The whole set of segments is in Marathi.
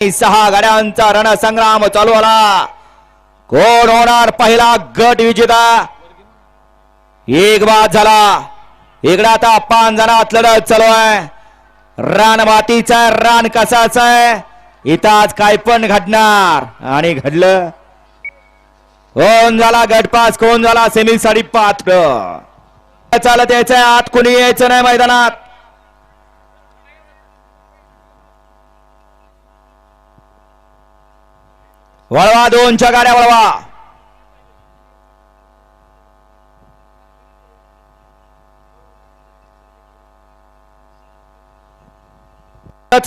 6 गाड्यांचा रणसंग्राम चालू आला. कोण होणार पहिला गट विजेता? एक बाद झाला. इकडे आता 5 जणात लढत चालू आहे. रान मातीचा रान कसाच आहे इथं आज काय पण घडणार आणि घडलं. कोण झाला गट पास, कोण झाला सेमी साठी पात्र. चालत यायचंय आत, कोणी यायचं नाही मैदानात. वळवा 2च्या गाड्या वळवा.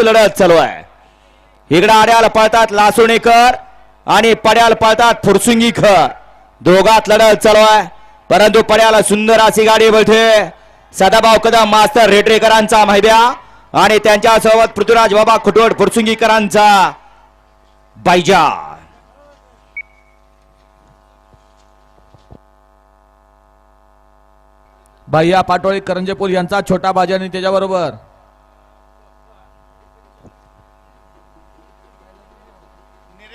लढत चालू आहे. इकडे आड्याला पळतात लासुणेकर आणि पड्याला पळतात फुरसुंगीकर. दोघात लढत चालू आहे. परंतु पड्याला सुंदर अशी गाडी बळते. सदाभाऊ कदम मास्तर रेटरेकरांचा मैद्या आणि त्यांच्या सोबत पृथ्वीराज बाबा खुटवड फुरसुंगीकरांचा बायजा. भैया पाटोळी करंजेपूल यांचा छोटा बाजी आणि त्याच्याबरोबर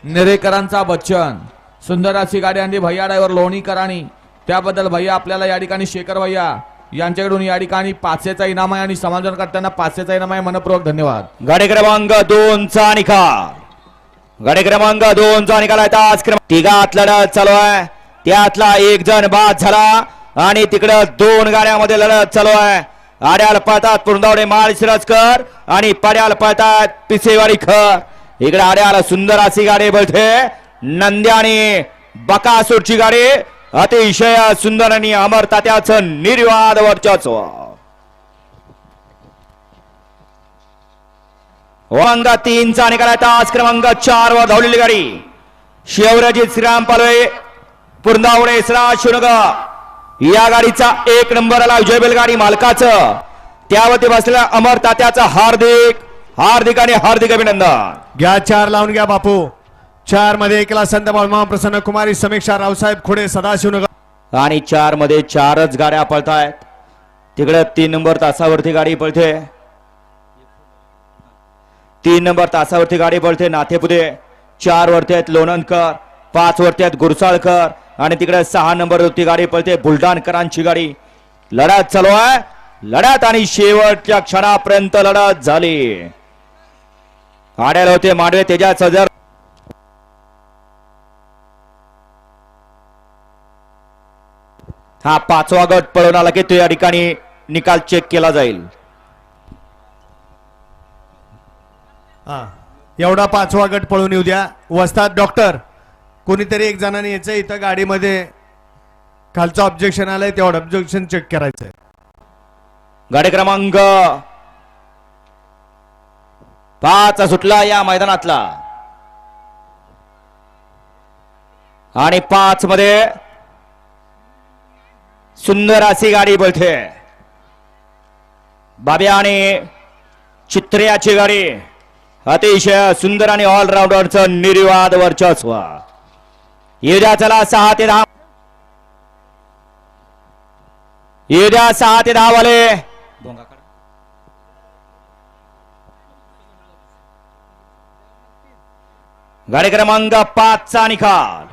नेरेकरांचा बच्चन. सुंदर अशी गाडी आणि भैया ड्रायव्हर लोणीकरांनी. त्याबद्दल भैया आपल्याला या ठिकाणी शेखर भैया यांच्याकडून या ठिकाणी 500चा इनाम आहे आणि समाधानकर्त्यांना 500चा इनाम आहे. मनपूर्वक धन्यवाद. गाडी क्रमांक 2चा निकाल. गाडी क्रमांक 2चा निकाल आहे. आज तिघात लढत चालू आहे. त्यातला एक जण बाद झाला आणि तिकडे 2 गाड्यामध्ये लढत चालू आहे. आड्याला पळतात पुरंदावडे माळशिरसकर आणि पाड्याला पळतात पिसेवाडीकर. इकडे आड्याला सुंदर अशी गाडी बळते. नंद्या आणि बकासूरची गाडी अतिशय सुंदर आणि अमर तात्याचं निर्वाद वर्चस्व. क्रमांक 3चा निकाल आहे. तास क्रमांक 4 वर धावलेली गाडी शिवराजीत श्रीराम पालवे पुरंदावडे शिवनगर. या गाडीचा 1 नंबरला विजय बैलगाडी मालकाचं त्यावरती बसलेल्या अमर तात्याचं हार्दिक आणि हार्दिक अभिनंदन. घ्या 4 लावून घ्या बापू. 4 मध्ये 1ला संत बाळमा प्रसन्न कुमारी समीक्षा रावसाहेब खोडे सदाशिवनगर आणि 4 मध्ये 4च गाड्या पळतायत. तिकडे 3 नंबर तासावरती गाडी पळते. 3 नंबर तासावरती गाडी पळते नाथेपुते. 4 वरती आहेत लोणंदकर, 5 वरती आहेत गुरसाळकर आणि तिकडे 6 नंबरवरती गाडी पळते बुलढाणकरांची गाडी. लढत चालू आहे. लढत आणि शेवटच्या क्षणापर्यंत लढत झाली. आड्याला होते मांडवे तेजाज सजर. हा 5वा गट पळून आला की तो या ठिकाणी निकाल चेक केला जाईल. एवढा 5वा गट पळून येऊ द्या. वस्ताद डॉक्टर कोणीतरी एक जणांनी यायचं इथं गाडीमध्ये खालचं ऑब्जेक्शन आलंय तेवढं ऑब्जेक्शन चेक करायचंय. गाडी क्रमांक 5 सुटला या मैदानातला आणि 5 मध्ये सुंदर अशी गाडी पळते. बाब्या आणि चित्र्याची गाडी अतिशय सुंदर आणि ऑलराऊंडरचं निर्वाद वर्चस्व. येद्या चला 6 ते 10. येद्या 6 ते 10 वाले. गाडी क्रमांक 5चा निकाल.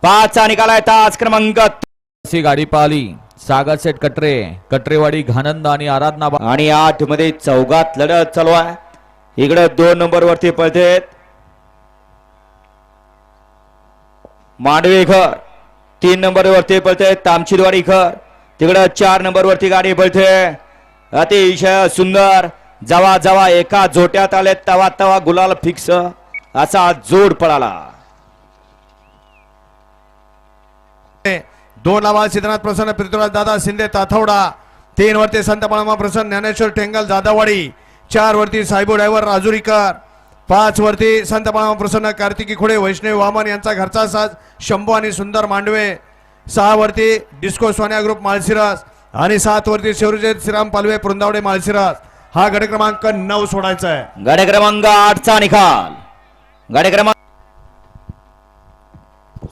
5चा निकाल आहे. तास क्रमांक अशी गाडी पाहिली सागर सेठ कटरेवाडी घानंद आणि आराधना. आणि 8 मध्ये 4घात लढत चालू आहे. इकडे 2 नंबर वरती पळतेत मांडवेकर. 3 नंबर वरती पळते तामचिरवाडीकर. तिकडे 4 नंबर वरती गाडी पळते. अतिशय सुंदर. जवा जवा एका जोट्यात आले तवा तवा गुलाल फिक्स असा जोड पळाला. 2 लावा सिद्धनाथ प्रसन्न पृथ्वीराज दादा शिंदे ताथवडा. 3 वरती संत बाळमा प्रसन्न ज्ञानेश्वर टेंगल जादावाडी. 4 वरती साहेबू ड्रायव्हर राजुरीकर. 5 वरती संत बाळमा प्रसन्न कार्तिकी खोडे वैष्णव वामन यांचा घरचा साज शंभू आणि सुंदर मांडवे. 6 वरती डिस्को सोन्या ग्रुप माळशिरस आणि 7 वरती शिवराजीत श्रीराम पालवे पुरंदावडे माळशिरस. हा गट क्रमांक 9 सोडायचा आहे. गाडी क्रमांक 8चा निकाल. गाडी क्रमांक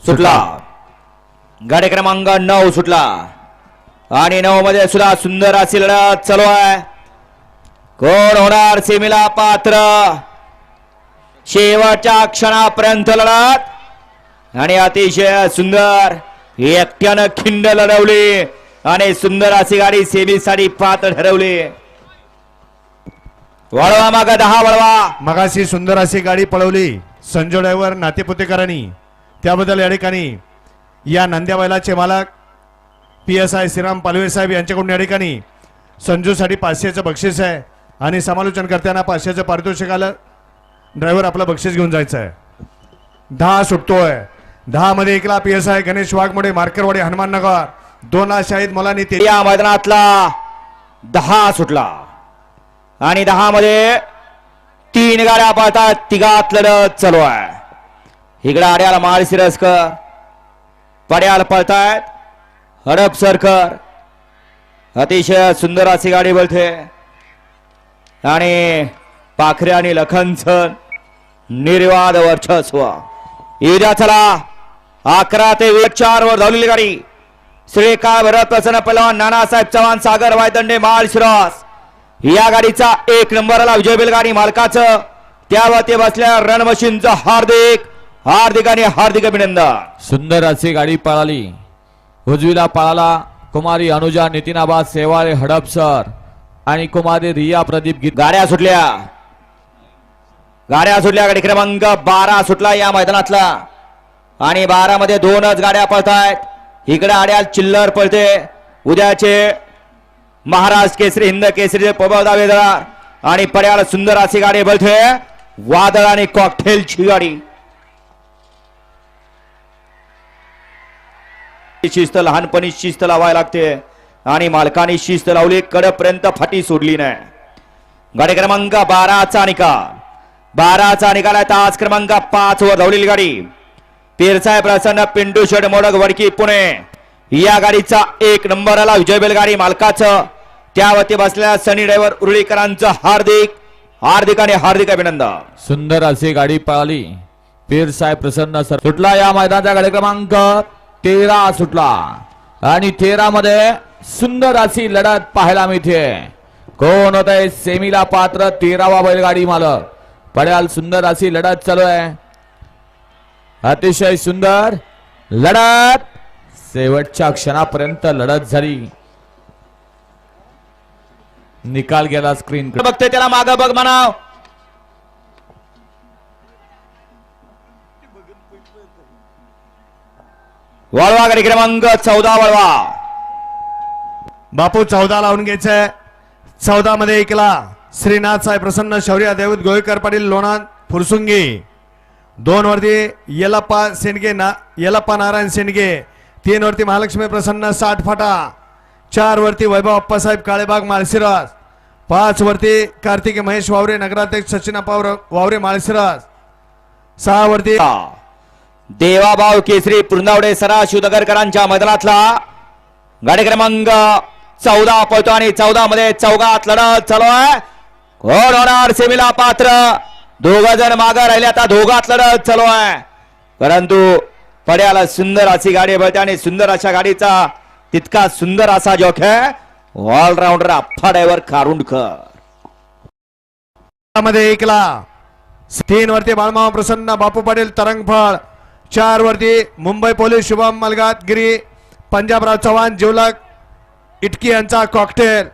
सुटला. गाडी क्रमांक 9 सुटला आणि 9 मध्ये सुद्धा सुंदर अशी लढत चालू आहे. कोण होणार सीमेला पात्र? शेवटच्या क्षणापर्यंत लढत आणि अतिशय सुंदर एकट्यानं खिंड लढवली आणि सुंदर अशी गाडी सेमीसाठी पात्र ठरवली. वळवा माग 10 वळवा. मगाशी सुंदर अशी गाडी पळवली संजय ड्रायव्हर नातेपुतेकरांनी, त्याबद्दल या ठिकाणी या नांद्या बैलाचे मालक PSI श्रीराम पालवे साहेब यांच्याकडून या ठिकाणी संजूसाठी 500चं बक्षीस आहे आणि समालोचन करताना 500चं पारितोषिक आलं. ड्रायव्हर आपलं बक्षीस घेऊन जायचं आहे. 10 सुटतोय. 10 मध्ये एकला PSI गणेश वाघमोडे मार्केरवाडी हनुमाननगर, 2 शाहीद मोलानी या मैदानातला 10 सुटला आणि 10 मध्ये 3 गाड्या पळतात. तिघात लढत चालू आहे. इकडे आड्याला माळशिरसकर, पड्याला पळतायत हडपसरकर. अतिशय सुंदर अशी गाडी बोलते आणि पाखरे आणि लखनचं निर्वाद वर्चस्व. येद्या चला 11 ते 4 वर धावलेली गाडी. श्रीकांत भरत प्रसन्न पहलवान, नानासाहेब चव्हाण, सागर वायदंडे, माळशिरस या गाडीचा 1 नंबरला विजय बैलगाडी मालकाचं त्यावरती बसल्या रण मशीनचं हार्दिक आणि हार्दिक अभिनंदन. सुंदर अशी गाडी पळाली. उजवीला पळाला कुमारी अनुजा नितीनाबाद सेवाळे हडपसर आणि कुमारी रिया प्रदीप गीत. गाड्या सुटल्या गाडी क्रमांक 12 सुटला या मैदानातला आणि 12 मध्ये 2च गाड्या पळतायत. इकडे आड्याल चिल्लर पळते. उद्याचे महाराष्ट्र केसरी हिंद केसरीचे प्रभाव दावेदार आणि पड्याला सुंदर अशी गाडी पळते वादळ आणि कॉकटेलची गाडी. शिस्त लहानपणी शिस्त लावायला लागते आणि मालकाने शिस्त लावली, कडपर्यंत फाटी सोडली नाही. गाडी क्रमांक 12चा निकाल आहे. तास क्रमांक 5 वर धावलेली गाडी पीरसाहेब प्रसन्न पिंटू शेड मोडक वडकी पुणे या गाडीचा 1 नंबरला विजय बैलगाडी मालकाचं त्यावरती बसलेल्या सनी ड्रायव्हर उरुळीकरांचं हार्दिक आणि हार्दिक अभिनंदन. सुंदर अशी गाडी पळाली. पीरसाहेब प्रसन्न सर सुटला या मैदानाचा. गाडी क्रमांक 13 सुटला आणि 13 मध्ये सुंदर अशी लढत पाहायला मिळते. कोण होत आहे सेमीला पात्र 13वा बैलगाडी मालक. पड्याल सुंदर अशी लढत चालू आहे. अतिशय सुंदर लढत शेवटच्या क्षणापर्यंत लढत झाली. निकाल गेला स्क्रीन बघते त्याला माग बघ म्हणाव. वळवा गाडी क्रमांक 14 वळवा. बापू 14 लावून घ्यायचंय. 14 मध्ये एकला श्रीनाथ साहेब प्रसन्न शौर्य देवत गोयकर पाटील लोणंद फुरसुंगी, 2 वरती येलप्पा नारायण शेंडगे, 3 वरती महालक्ष्मी प्रसन्न 60 फाटा, 4 वरती वैभव अप्पासाहेब काळेबाग माळशिरस, 5 वरती कार्तिक महेश वावरे नगराध्यक्ष सचिन वावरे माळशिरस, 6 वरती देवाभाऊ केसरी पुरंदावडे सराशिव नगरकरांच्या मैदानातला गाडी क्रमांक 14 पळतो आणि 14 मध्ये चौघात लढत चालू आहे. कोण होणार सेमीला पात्र? 2 जण मागे राहिले. आता दोघात लढत चालू आहे परंतु पड्याला सुंदर अशी गाडी पळते आणि सुंदर अशा गाडीचा तितका सुंदर असा जॉक आहे ऑलराऊंडर अप्पा ड्रायव्हर कारुंडकर. मध्ये एकला 3 वरती बाळमामा प्रसन्न बापू पाटील तरंगफळ, 4 वरती मुंबई पोलीस शुभम मलगात गिरी, पंजाबराव चव्हाण जिवलक इटकी यांचा कॉकटेल,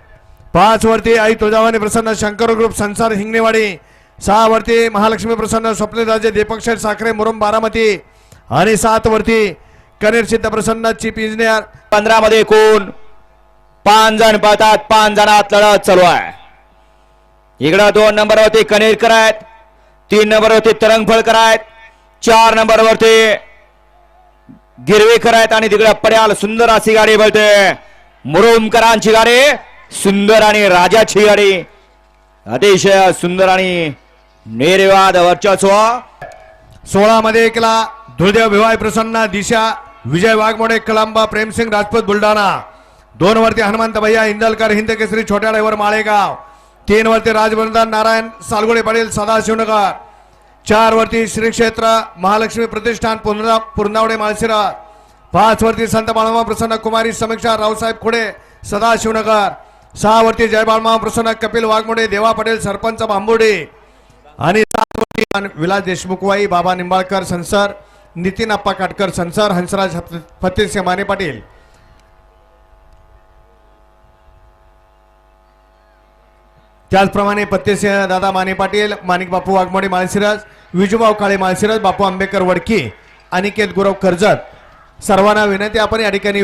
5 वरती आई तुळजावानी प्रसन्न शंकर ग्रुप संसार हिंगणेवाडी, 6 वरती महालक्ष्मी प्रसन्न स्वप्नराजे दीपक शेठ साखरे मुरुम बारामती आणि 7 वरती कनेर सिद्ध प्रसन्न चीफ इंजिनियर. 15 मध्ये कोण 5 जण पळतात. 5 जणात लढत चालू आहे. इकडं 2 नंबरवरती कनेरकर आहेत, 3 नंबरवरती तरंगफळकर आहेत, 4 नंबरवरती गिरवेकर आहेत आणि तिकडे पड्याल सुंदर अशी गाडी बोलते मुरुमकरांची गाडी, सुंदर आणि राजाची गाडी, अतिशय सुंदर आणि निर्वाद वर्चस्व. 16 मध्ये एकला धुळदेव भिवाई प्रसन्न दिशा विजय वाघमोडे कलांबा प्रेमसिंग राजपूत बुलढाणा, 2 वरती हनुमंत भैया इंदलकर हिंद केसरी छोट्या ड्रायव्हर माळेगाव, 3 वरती राजबंधन नारायण सालगोडे पाटील सदाशिवनगर, 4 वरती श्री क्षेत्र महालक्ष्मी प्रतिष्ठान पुरंदावडे माळशिरस, 5 वरती संत बाळमामा प्रसन्न कुमारी समीक्षा रावसाहेब खुडे सदाशिवनगर, 6 वरती जय बाळमामा प्रसन्न कपिल वाघमोडे देवा पटेल सरपंच बांबोडे आणि 7 विलास देशमुखवाई, बाबा निंबाळकर संसार, नितीन अप्पा काटकर संसार, हंसराज फतेसिंह माने पाटील. त्याचप्रमाणे फतेसिंह दादा माने पाटील, माणिक बापू वाघमोडे माळशिरस, विजूभाऊ काळे माळशिरस, बापू आंबेकर वडकी, अनिकेत गुरव कर्जत सर्वांना विनंती. आपण या ठिकाणी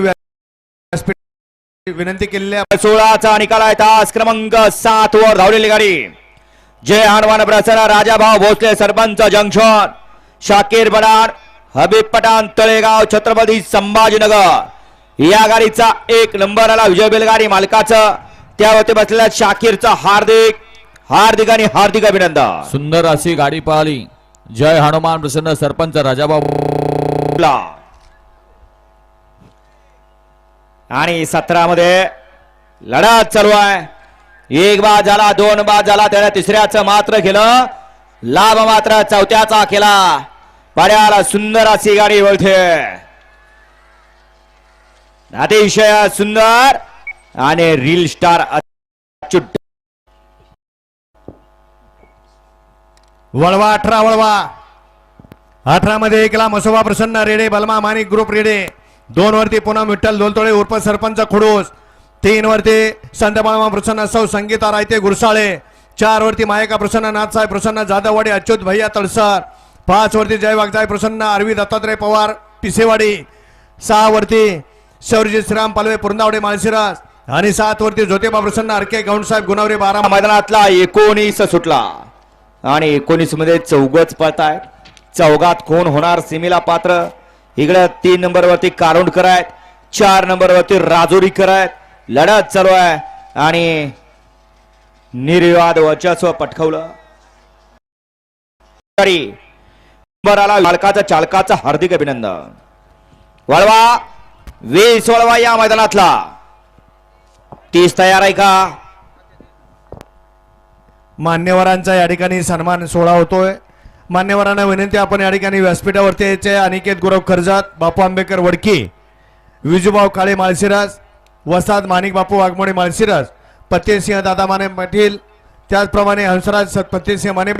विनंती केलेली आहे. 16चा निकाल आहे. तास क्रमांक 7 वर धावलेली गाडी जय हनुमान प्रसन्न, राजाभाऊ भोसले सरपंच जंक्शन, शाकीर बनाड, हबीब पठाण तळेगाव, छत्रपती संभाजीनगर या गाडीचा 1 नंबर आला. विजय बैलगाडी मालकाचं त्यावरती बसलेल्या शाकीरचं हार्दिक हार्दिक आणि हार्दिक अभिनंदन. सुंदर अशी गाडी पळाली. जय हनुमान प्रसन्न सरपंच राजाभाऊ. आणि 17 मध्ये लढत चालू आहे. 1 बाद झाला, 2 बाद झाला, त्याने तिसऱ्याचं मात्र केलं, लाभ मात्र चौथ्याचा केला. पाड्याला सुंदर अशी गाडी वळते, अतिशय सुंदर आणि रील स्टार अच्युत. वळवा 18 वळवा 18 मध्ये 1 ला मसोबा प्रसन्न रेडे, बलमा माणिक ग्रुप रेडे. 2 वरती पुन्हा विठ्ठल दोलतोळे उर्फ सरपंच खुडूस. 3 वरती संत बाळमा प्रसन्न सौ संगीता रायते गुरसाळे. 4 वरती मायका प्रसन्न नाथसाहेब प्रसन्न जाधववाडी अच्युत भैया तळसर. 5 वरती जय वागजाय प्रसन्न अरविंद दत्तात्रय पवार पिसेवाडी. 6 वरती शौर्यजी श्रीराम पालवे पुरंदावडे माळशिरस. आणि 7 वरती ज्योतिबा प्रसन्न अर्के गौंडसाहेब गुणवरे 12. मैदानातला 19 सुटला आणि 19 मध्ये चौघच पळतायत. चौघात कोण होणार सीमेला पात्र? इकडे 3 नंबर वरती कारुंडकर आहेत, 4 नंबर वरती राजोरीकर आहेत. लढत चालू आहे आणि निर्विवाद वर्चस्व पटकावलं. मालकाचं चालकाचं हार्दिक अभिनंदन. वळवा 20 वळवा या मैदानातला 30 तयार आहे का? मान्यवरांचा या ठिकाणी सन्मान सोहळा होतोय. मान्यवरांना विनंती, आपण या ठिकाणी व्यासपीठावरती यायचे. अनिकेत गुरव कर्जत, बापू आंबेकर वडकी, विजूभाऊ काळे माळशिरस, वसाद माणिक बापू वाघमोडे माळशिरस, फतेसिंह दादा माने पाटील, त्याचप्रमाणे हंसराज फतेसिंह माने.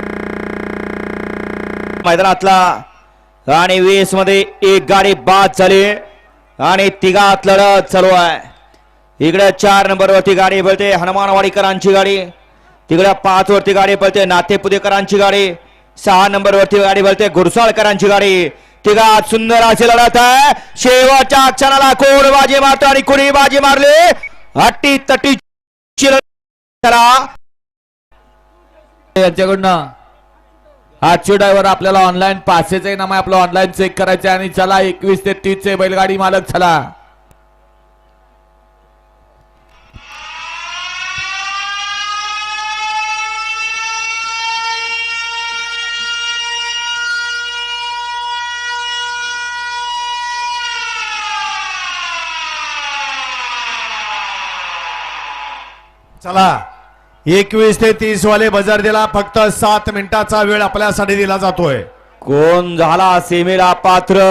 मैदानातला आणि 20 मध्ये 1 गाडी बाद झाली आणि तिघात लढत चालू आहे. इकडे 4 नंबर वरती गाडी पळते हनुमानवाडीकरांची गाडी, तिकडे 5 वरती गाडी पळते नातेपुतेकरांची गाडी, 6 नंबर वरती गाडी पळते गुरसाळकरांची गाडी. तिघात सुंदर अशी लढत आहे. शेवटच्या क्षणाला कोण बाजी मारतो आणि कुणी बाजी मारली? हट्टी तटी यांच्याकडनं आजची ड्रायव्हर आपल्याला ऑनलाईन पासेचे नाम आहे, आपलं ऑनलाईन चेक करायचे. आणि चला 21 ते 30 चे बैलगाडी मालक चला. चला 21 ते 30 वाले बाजार दिला. फक्त 7 मिनिटाचा वेळ आपल्यासाठी दिला जातोय. कोण झाला सीमेला पात्र?